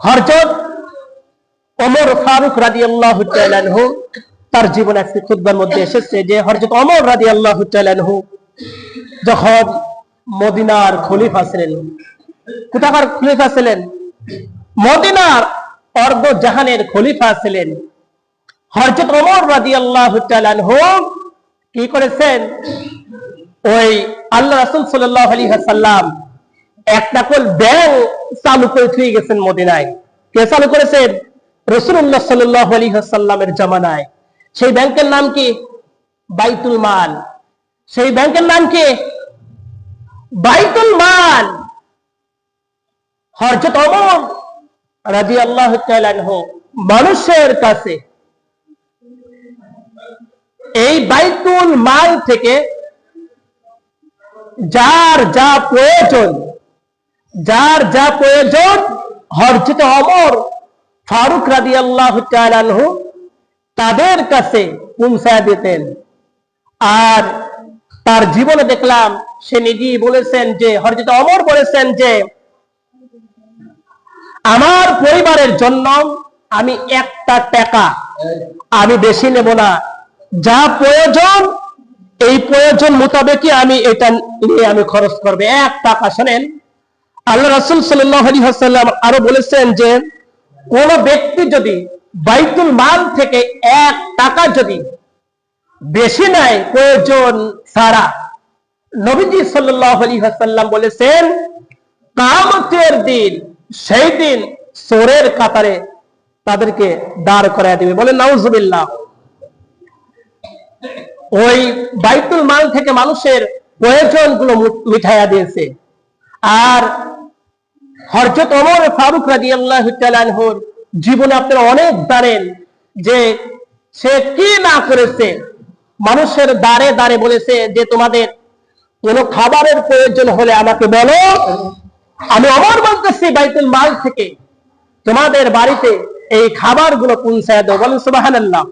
হযরত ওমর ফারুক রাদিয়াল্লাহু তাআলা আনহু তার জীবনে একটি খুতবার মধ্যে এসেছে যে হযরত ওমর রাদিয়াল্লাহু তাআলা আনহু যখন মদিনার খলিফা ছিলেন, কোথাকার খলিফা ছিলেন? মদিনার অর্ধ জাহানের খলিফা ছিলেন। হযরত ওমর রাদিয়াল্লাহু তাআলা আনহু কি করেছেন? ওই আল্লাহ রাসূল সাল্লাল্লাহু আলাইহি ওয়াসাল্লাম একটা কোল ব্যাংক চালু করে দিয়ে গেছেন মদিনায়। কে চালু করেছেন? রাসূলুল্লাহ সাল্লাল্লাহু আলাইহি ওয়াসাল্লামের জামানায়। সেই ব্যাংকের নাম কি? বাইতুল মাল। সেই ব্যাংকের নাম কি? বাইতুল মাল। হযরত ওমর রাদিয়াল্লাহু তাআলা আনহু মানুষের কাছে এই বাইতুল মাল থেকে যার যা প্রয়োজন হযরত ওমর ফারুক রাদিয়াল্লাহু তাআলা আনহু তাদের কাছে পৌঁছায় দিতেন। আর তার জীবনে দেখলাম সে নিজেই বলেছেন যে, হযরত ওমর বলেছেন যে, আমার পরিবারের জন্য আমি একটা টাকা আমি বেশি নেব না, যা প্রয়োজন এই প্রয়োজন মোতাবেকই আমি এটা নিয়ে আমি খরচ করব। এক টাকা। শোনেন, আল্লাহ রাসূল সাল্লাল্লাহু আলাইহি ওয়াসাল্লাম আরো বলেছেন যে, কোন ব্যক্তি যদি বাইতুল মাল থেকে এক টাকা যদি বেশি নেয় প্রয়োজন ছাড়া, নবীজি সাল্লাল্লাহু আলাইহি ওয়াসাল্লাম বলেছেন কিয়ামতের দিন সেই দিন চোরের কাতারে তাদেরকে দাঁড় করায় দিবে। বলেন নাউজুবিল্লাহ। ওই বাইতুল মাল থেকে মানুষের প্রয়োজনগুলো মিটাইয়া দিয়েছে। আর হযরত ওমর ফারুক রাদিয়াল্লাহু তাআলা আনহুর জীবনে আপনারা অনেক জানেন যে সে কি না করেছে। মানুষের দ্বারে দ্বারে বলেছে যে, তোমাদের কোন খাবারের প্রয়োজন হলে আমাকে বলো, আমি ওমর বলতেছি বাইতুল মাল থেকে তোমাদের বাড়িতে এই খাবারগুলো পৌঁছায় দেব। বলেন সুবহানাল্লাহ।